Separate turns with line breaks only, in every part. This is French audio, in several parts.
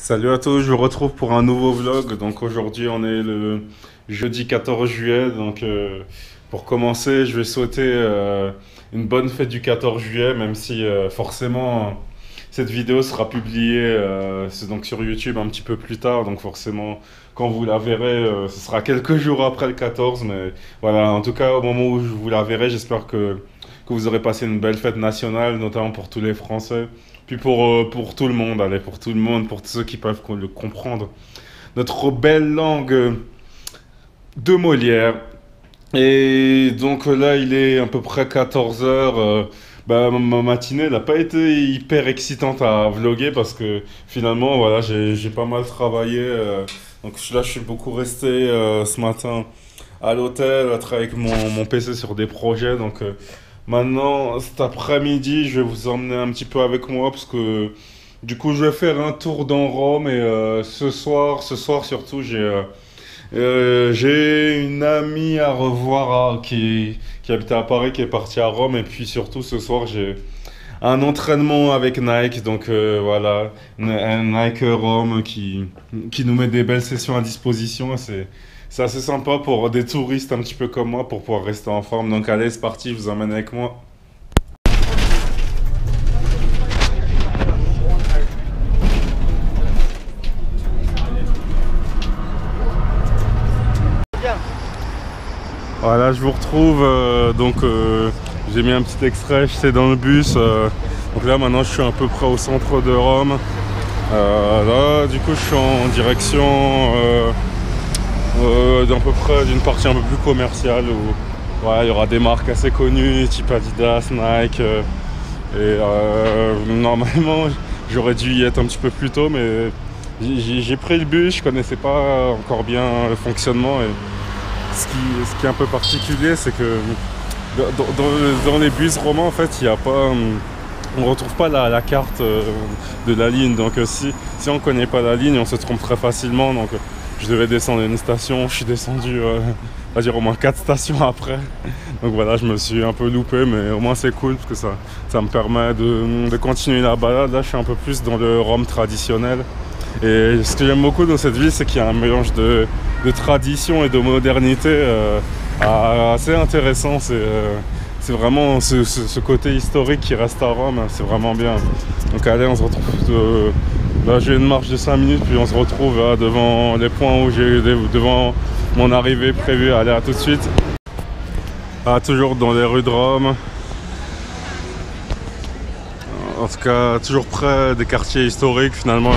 Salut à tous, je vous retrouve pour un nouveau vlog. Donc aujourd'hui on est le jeudi 14 juillet. Pour commencer, je vais souhaiter une bonne fête du 14 juillet, même si forcément cette vidéo sera publiée c'est donc sur YouTube un petit peu plus tard. Donc forcément quand vous la verrez, ce sera quelques jours après le 14. Mais voilà, en tout cas au moment où je vous la verrai, j'espère que vous aurez passé une belle fête nationale, notamment pour tous les Français. Puis pour tout le monde, allez, pour tout le monde, pour tous ceux qui peuvent le comprendre. Notre belle langue de Molière. Et donc là, il est à peu près 14 heures. Ma matinée n'a pas été hyper excitante à vlogger parce que finalement, voilà, j'ai pas mal travaillé. Donc là, je suis beaucoup resté ce matin à l'hôtel, à travailler avec mon PC sur des projets. Maintenant, cet après-midi, je vais vous emmener un petit peu avec moi parce que du coup, je vais faire un tour dans Rome et ce soir surtout, j'ai une amie à revoir qui habitait à Paris, qui est partie à Rome et puis surtout ce soir, j'ai un entraînement avec Nike. Voilà, un Nike Rome qui nous met des belles sessions à disposition. C'est assez sympa pour des touristes un petit peu comme moi pour pouvoir rester en forme. Donc allez, c'est parti, je vous emmène avec moi. Voilà, je vous retrouve. J'ai mis un petit extrait, j'étais dans le bus. Donc là, maintenant, je suis à peu près au centre de Rome. Là, du coup, je suis en direction d'à peu près d'une partie un peu plus commerciale où voilà, il y aura des marques assez connues, type Adidas, Nike. Normalement, j'aurais dû y être un petit peu plus tôt, mais j'ai pris le bus, je connaissais pas encore bien le fonctionnement. Et ce qui est un peu particulier, c'est que dans les bus romans, en fait, il y a pas, on retrouve pas la carte de la ligne. Si on connaît pas la ligne, on se trompe très facilement. Je devais descendre à une station, je suis descendu, on va dire au moins 4 stations après. Donc voilà, je me suis un peu loupé, mais au moins c'est cool parce que ça me permet de continuer la balade. Là, je suis un peu plus dans le Rome traditionnel. Et ce que j'aime beaucoup dans cette ville, c'est qu'il y a un mélange de tradition et de modernité assez intéressant. C'est vraiment ce côté historique qui reste à Rome, c'est vraiment bien. Donc allez, on se retrouve. Là, j'ai une marche de 5 minutes, puis on se retrouve là, devant les points où devant mon arrivée prévue. Allez, à tout de suite. Toujours dans les rues de Rome. En tout cas, toujours près des quartiers historiques. Finalement,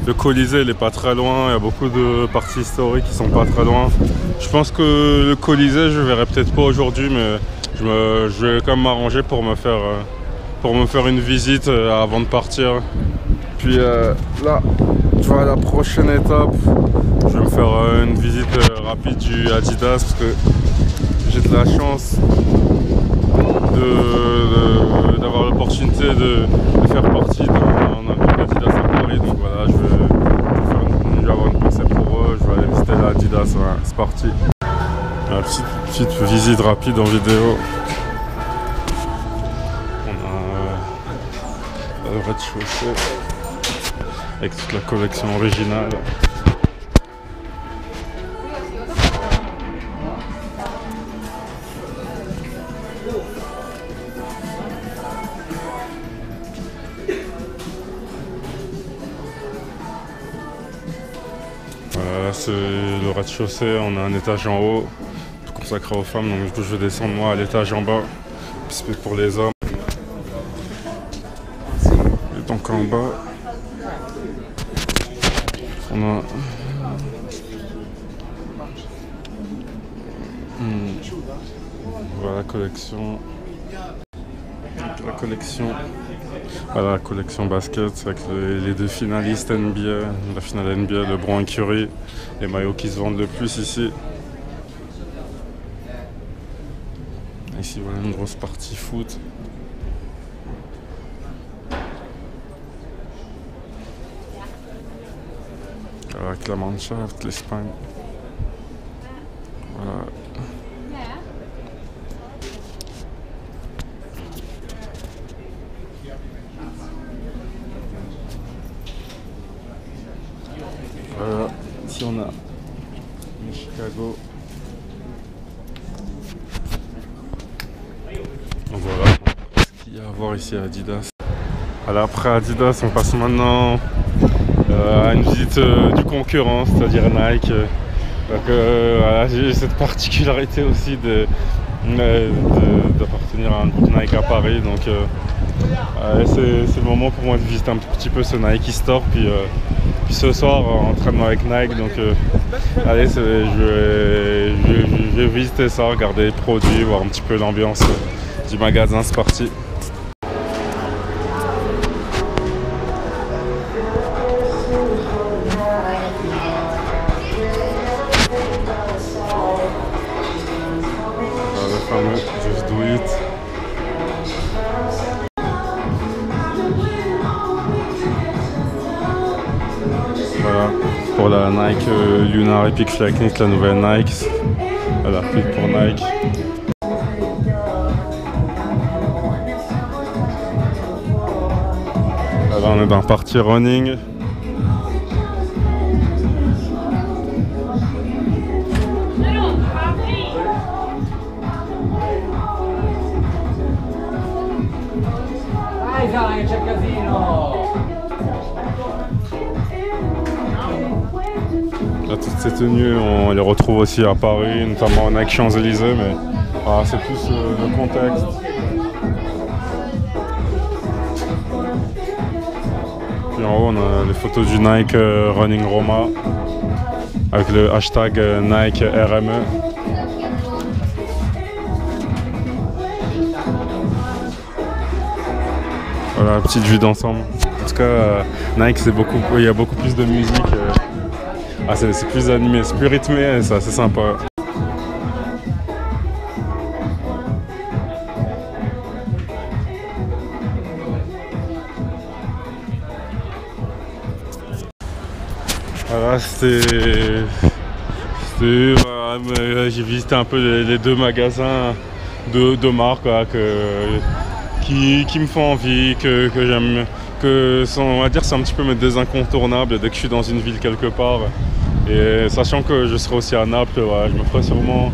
le Colisée, il n'est pas très loin. Il y a beaucoup de parties historiques qui sont pas très loin. Je pense que le Colisée, je verrai peut-être pas aujourd'hui, mais je vais quand même m'arranger pour me faire une visite avant de partir. Puis là, tu vois, la prochaine étape, je vais me faire une visite rapide du Adidas parce que j'ai de la chance d'avoir l'opportunité de faire partie d'un club Adidas à Paris. Donc voilà, je vais avoir une pensée pour eux, je vais aller visiter l'Adidas. Voilà, c'est parti. Une petite visite rapide en vidéo. On a le rez-de-chaussée avec toute la collection originale. Voilà, c'est le rez-de-chaussée, on a un étage en haut consacré aux femmes, donc du coup je vais descendre moi à l'étage en bas, puis pour les hommes. Et donc en bas, on a voilà, la collection basket avec les deux finalistes NBA, la finale NBA, LeBron et Curry, les maillots qui se vendent le plus ici. Ici voilà une grosse partie foot. Avec la Mannschaft, l'Espagne. Voilà. ici on a Chicago. Donc voilà ce qu'il y a à voir ici à Adidas. Alors après Adidas, on passe maintenant à une visite du concurrent, c'est-à-dire Nike. Donc voilà, j'ai cette particularité aussi d'appartenir à un groupe Nike à Paris. Donc c'est le moment pour moi de visiter un petit peu ce Nike Store. Puis ce soir, entraînement avec Nike. Donc allez, je vais visiter ça, regarder les produits, voir un petit peu l'ambiance du magasin. C'est parti. Just do it. Voilà, pour la Nike Lunar Epic Flight, la nouvelle Nike. Voilà, plus pour Nike. Là on est dans la partie running.
C'è casino!
Là, toutes ces tenues, on les retrouve aussi à Paris, notamment Nike Champs-Élysées, mais voilà, c'est plus le contexte. Puis en haut, on a les photos du Nike Running Roma avec le hashtag Nike RME. Voilà, petite vue d'ensemble. En tout cas, Nike, il y a beaucoup plus de musique. C'est plus animé, c'est plus rythmé, c'est assez sympa. Voilà, voilà, j'ai visité un peu les deux magasins de marques voilà, qui me font envie, que j'aime, on va dire c'est un petit peu mes deux incontournables dès que je suis dans une ville quelque part. Et sachant que je serai aussi à Naples, voilà, je me ferai sûrement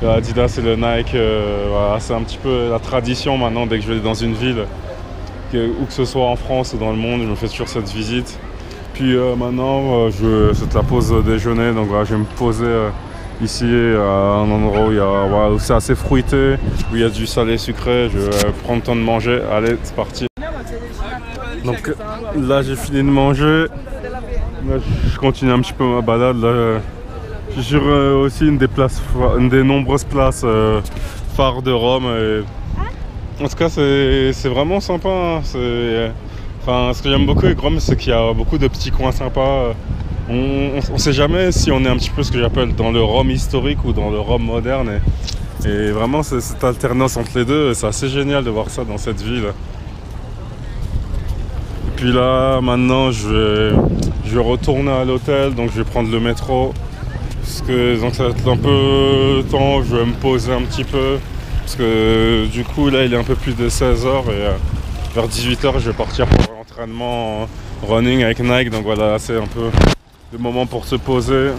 Adidas et le Nike. Voilà, c'est un petit peu la tradition maintenant dès que je vais dans une ville, où que ce soit en France ou dans le monde, je me fais toujours cette visite. Puis maintenant, c'est la pause déjeuner, donc voilà, je vais me poser ici à un endroit où c'est assez fruité, où il y a du salé sucré. Je vais prendre le temps de manger. Allez, c'est parti. Donc là, j'ai fini de manger. Là, je continue un petit peu ma balade. Là, je suis sur aussi une des nombreuses places phares de Rome. Et en tout cas, c'est vraiment sympa. Hein. Enfin, ce que j'aime beaucoup avec Rome, c'est qu'il y a beaucoup de petits coins sympas. On ne sait jamais si on est un petit peu ce que j'appelle dans le Rome historique ou dans le Rome moderne. Et vraiment, cette alternance entre les deux, c'est assez génial de voir ça dans cette ville. Et puis là, maintenant, je vais retourner à l'hôtel, donc je vais prendre le métro. Donc ça va être un peu temps où je vais me poser un petit peu. Parce que du coup, là, il est un peu plus de 16h et vers 18h, je vais partir pour l'entraînement running avec Nike. Donc voilà, c'est un peu le moment pour se poser,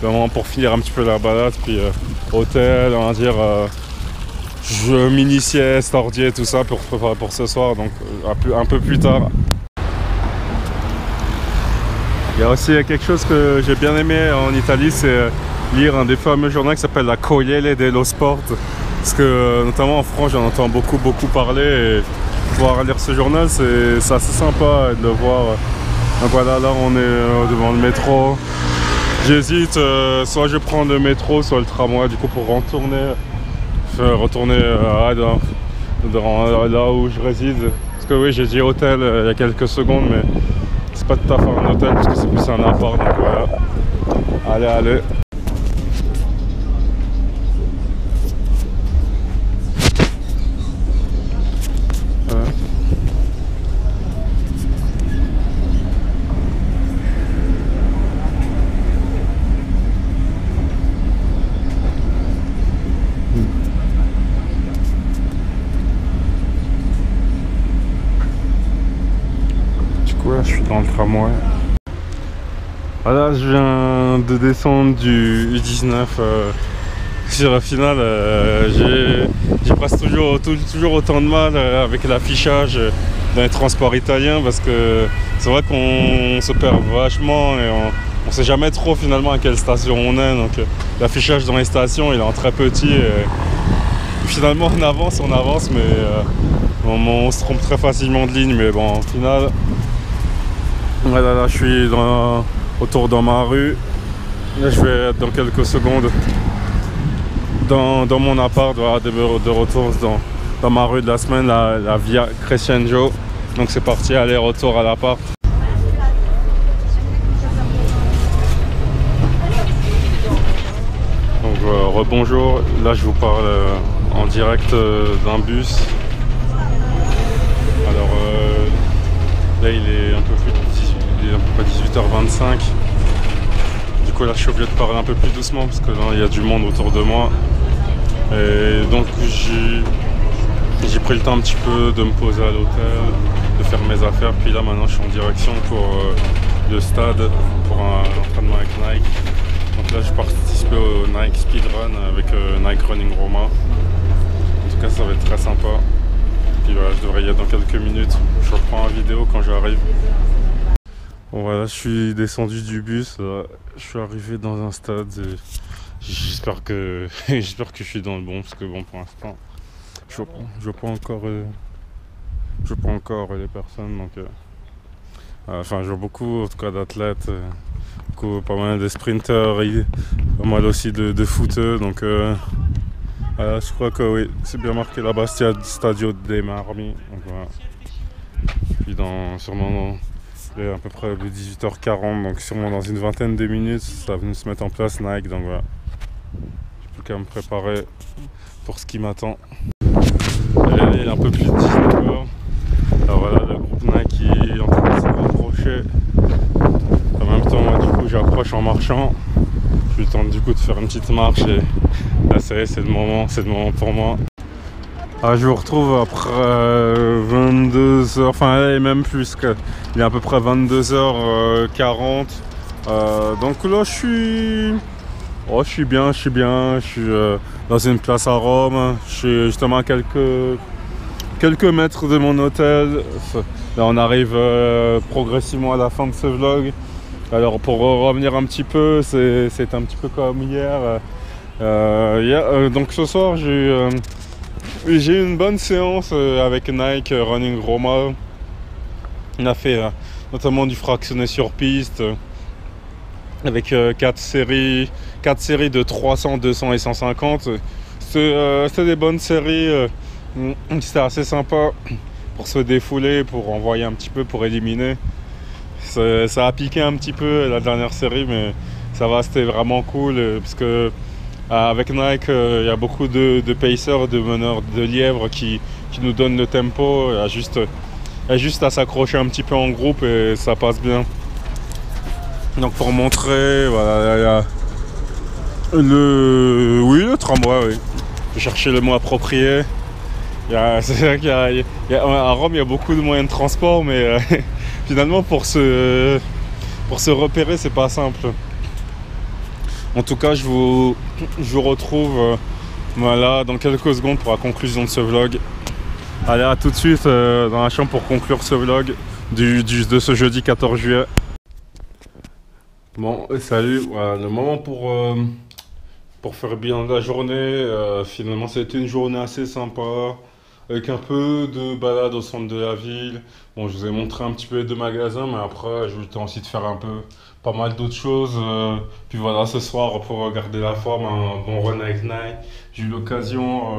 le moment pour finir un petit peu la balade. Puis hôtel, on va dire, mini-sieste, ordier, tout ça pour se préparer pour ce soir. Donc un peu plus tard. Il y a aussi quelque chose que j'ai bien aimé en Italie, c'est lire un des fameux journaux qui s'appelle la Corriere dello Sport. Parce que notamment en France, j'en entends beaucoup parler et pouvoir lire ce journal, c'est assez sympa de le voir. Donc voilà, là on est devant le métro. J'hésite, soit je prends le métro, soit le tramway du coup pour retourner là où je réside. Parce que oui, j'ai dit hôtel il y a quelques secondes, mais c'est pas tout à fait un hôtel parce que c'est plus un appart, donc voilà. Allez. Du coup là, je suis dans le tramway. Voilà, je viens de descendre du U19 sur la finale. J'ai presque toujours autant de mal avec l'affichage dans les transports italiens parce que c'est vrai qu'on se perd vachement et on sait jamais trop finalement à quelle station on est. Donc l'affichage dans les stations il est en très petit et finalement on avance mais on se trompe très facilement de ligne. Mais bon, au final, voilà, là je suis autour dans ma rue. Là, je vais être dans quelques secondes dans mon appart, voilà, de retour dans ma rue de la semaine, la Via Crescenzo. Donc c'est parti, aller-retour à l'appart. Donc rebonjour, là je vous parle en direct d'un bus. Alors là il est un peu plus de 18h25. Du coup là je suis obligé de parler un peu plus doucement parce que là il y a du monde autour de moi. Et donc j'ai pris le temps un petit peu de me poser à l'hôtel, de faire mes affaires. Puis là maintenant je suis en direction pour le stade, pour un entraînement avec Nike. Donc là je participe au Nike Speedrun avec Nike Running Roma. En tout cas ça va être très sympa. Puis voilà, je devrais y être dans quelques minutes. Je reprends la vidéo quand j'arrive. Bon voilà, je suis descendu du bus, là. Je suis arrivé dans un stade et j'espère que je suis dans le bon parce que bon pour l'instant je vois pas encore les personnes donc enfin je vois beaucoup en tout cas d'athlètes, pas mal de sprinters et pas mal aussi de footeux donc voilà, je crois que oui, c'est bien marqué là-bas, Stadio dei Marmi. Donc voilà. Puis sûrement il est à peu près 18h40, donc sûrement dans une vingtaine de minutes, ça va venir se mettre en place Nike. Donc voilà, j'ai plus qu'à me préparer pour ce qui m'attend. Il est un peu plus de 19h. Alors voilà, le groupe Nike est en train de se rapprocher. En même temps, moi, du coup, j'approche en marchant. Je le temps du coup de faire une petite marche et là c'est le moment pour moi. Ah, je vous retrouve après 22h, enfin et même plus, il est à peu près 22h40. Donc là je suis bien, je suis dans une place à Rome, je suis justement à quelques mètres de mon hôtel. Là on arrive progressivement à la fin de ce vlog. Alors pour revenir un petit peu, c'est un petit peu comme hier. Donc ce soir j'ai eu une bonne séance avec Nike Running Roma. On a fait notamment du fractionné sur piste avec 4 séries de 300, 200 et 150. C'était des bonnes séries. C'était assez sympa pour se défouler, pour envoyer un petit peu, pour éliminer. Ça a piqué un petit peu la dernière série, mais ça va, c'était vraiment cool parce que avec Nike, il y a beaucoup de pacers, de meneurs de lièvre qui nous donnent le tempo. Il y a juste à s'accrocher un petit peu en groupe et ça passe bien. Donc pour montrer, voilà, il y a le tramway, oui. Je cherchais le mot approprié. C'est vrai à Rome, il y a beaucoup de moyens de transport, mais finalement pour se repérer, c'est pas simple. En tout cas, je vous retrouve voilà, dans quelques secondes pour la conclusion de ce vlog. Allez, à tout de suite dans la chambre pour conclure ce vlog de ce jeudi 14 juillet. Bon, salut, voilà, le moment pour faire le bilan de la journée. Finalement, c'était une journée assez sympa, avec un peu de balade au centre de la ville. Bon, je vous ai montré un petit peu les 2 magasins, mais après, j'ai eu le temps aussi de faire pas mal d'autres choses. Puis voilà, ce soir, pour garder la forme, un bon run avec Nike. J'ai eu l'occasion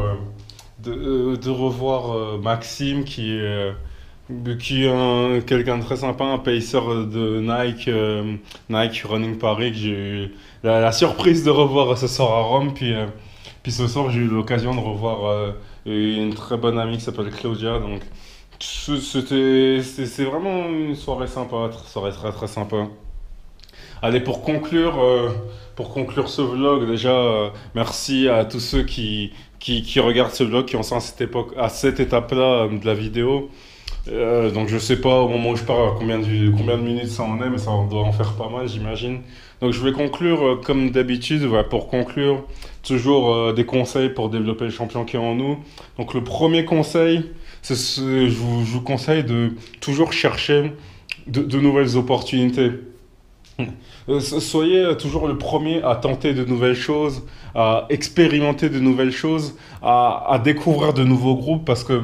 de revoir Maxime, qui est quelqu'un de très sympa, un pacer de Nike, Nike Running Paris, que j'ai eu la surprise de revoir ce soir à Rome. Puis ce soir, j'ai eu l'occasion de revoir une très bonne amie qui s'appelle Claudia. Donc c'est vraiment une soirée sympa, une soirée très très sympa. Allez, pour conclure ce vlog, déjà, merci à tous ceux qui regardent ce vlog, qui ont ça à cette étape-là de la vidéo. Donc je sais pas au moment où je parle combien de minutes ça en est, mais ça doit en faire pas mal, j'imagine. Donc je vais conclure comme d'habitude. Voilà, pour conclure, toujours des conseils pour développer le champion qui est en nous. Donc le premier conseil, je vous conseille de toujours chercher de nouvelles opportunités. Soyez toujours le premier à tenter de nouvelles choses, à expérimenter de nouvelles choses, à découvrir de nouveaux groupes, parce que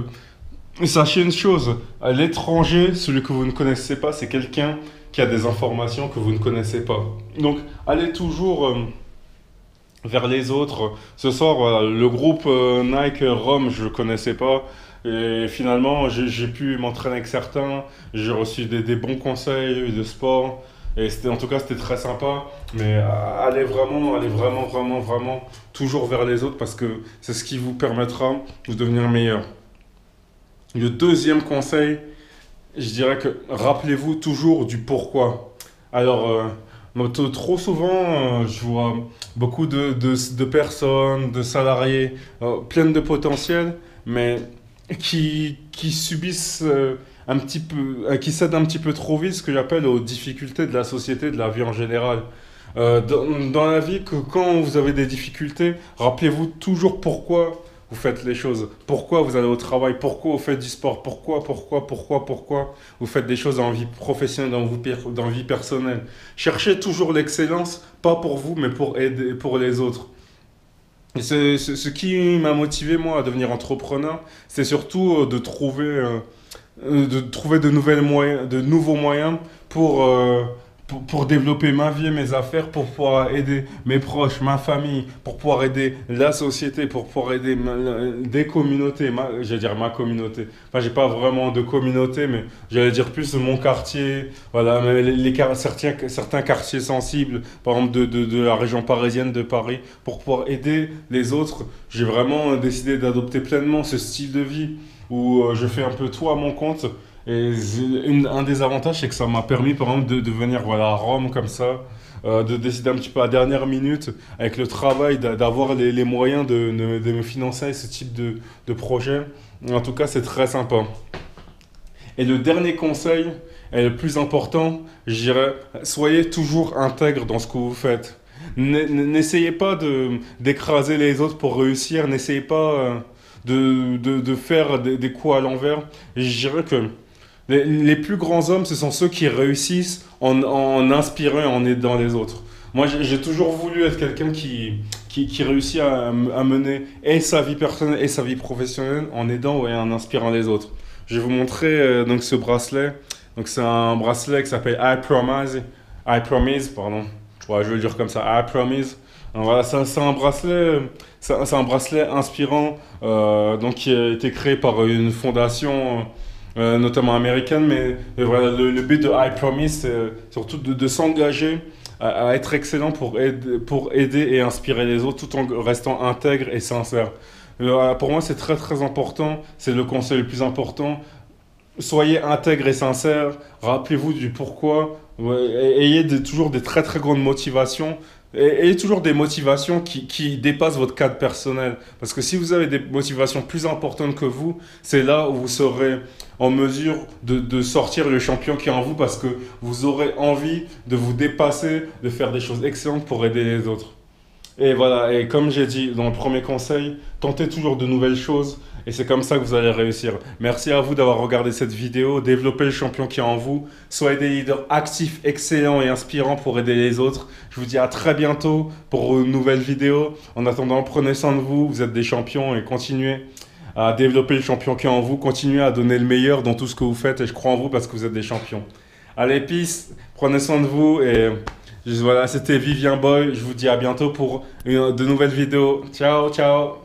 sachez une chose, à l'étranger, celui que vous ne connaissez pas, c'est quelqu'un qui a des informations que vous ne connaissez pas. Donc, allez toujours vers les autres. Ce soir, voilà, le groupe Nike Rome, je ne le connaissais pas. Et finalement, j'ai pu m'entraîner avec certains. J'ai reçu des bons conseils de sport. Et en tout cas, c'était très sympa. Mais allez vraiment toujours vers les autres parce que c'est ce qui vous permettra de devenir meilleur. Le deuxième conseil, je dirais que rappelez-vous toujours du pourquoi. Alors, trop souvent, je vois beaucoup de personnes, de salariés pleines de potentiel, mais qui subissent un petit peu, qui cèdent un petit peu trop vite ce que j'appelle aux difficultés de la société, de la vie en général. Dans la vie, quand vous avez des difficultés, rappelez-vous toujours pourquoi vous faites les choses, pourquoi vous allez au travail, pourquoi vous faites du sport, pourquoi vous faites des choses dans la vie professionnelle, dans la vie personnelle. Cherchez toujours l'excellence, pas pour vous, mais pour aider, pour les autres. Et ce qui m'a motivé, moi, à devenir entrepreneur, c'est surtout de trouver de nouveaux moyens pour développer ma vie et mes affaires, pour pouvoir aider mes proches, ma famille, pour pouvoir aider la société, pour pouvoir aider des communautés, j'allais dire ma communauté. Enfin, j'ai pas vraiment de communauté, mais j'allais dire plus mon quartier, voilà, mais certains quartiers sensibles, par exemple de la région parisienne de Paris, pour pouvoir aider les autres. J'ai vraiment décidé d'adopter pleinement ce style de vie où je fais un peu tout à mon compte. Et un des avantages, c'est que ça m'a permis, par exemple, de venir voilà, à Rome comme ça, de décider un petit peu à la dernière minute, avec le travail, d'avoir les moyens de me financer ce type de projet. En tout cas, c'est très sympa. Et le dernier conseil, et le plus important, je dirais, soyez toujours intègre dans ce que vous faites. N'essayez pas d'écraser les autres pour réussir, n'essayez pas de faire des coups à l'envers. Je dirais que les plus grands hommes, ce sont ceux qui réussissent en inspirant et en aidant les autres. Moi, j'ai toujours voulu être quelqu'un qui réussit à mener et sa vie personnelle et sa vie professionnelle en aidant et en inspirant les autres. Je vais vous montrer donc ce bracelet. Donc c'est un bracelet qui s'appelle I Promise, pardon. Ouais, je vais le dire comme ça, I Promise. Donc voilà, c'est un bracelet inspirant, donc qui a été créé par une fondation notamment américaine, mais voilà, le but de I Promise, c'est surtout de s'engager à être excellent pour aider et inspirer les autres tout en restant intègre et sincère. Pour moi, c'est très important, c'est le conseil le plus important. Soyez intègre et sincère, rappelez-vous du pourquoi, ouais, ayez toujours des très grandes motivations, et ayez toujours des motivations qui dépassent votre cadre personnel. Parce que si vous avez des motivations plus importantes que vous, c'est là où vous serez en mesure de sortir le champion qui est en vous, parce que vous aurez envie de vous dépasser, de faire des choses excellentes pour aider les autres. Et voilà, et comme j'ai dit dans le premier conseil, tentez toujours de nouvelles choses et c'est comme ça que vous allez réussir. Merci à vous d'avoir regardé cette vidéo, développez le champion qui est en vous, soyez des leaders actifs, excellents et inspirants pour aider les autres. Je vous dis à très bientôt pour une nouvelle vidéo. En attendant, prenez soin de vous, vous êtes des champions et continuez à développer le champion qui est en vous, continuez à donner le meilleur dans tout ce que vous faites et je crois en vous parce que vous êtes des champions. Allez, peace, prenez soin de vous et... Voilà, c'était Vivien Boy. Je vous dis à bientôt pour de nouvelles vidéos. Ciao, ciao.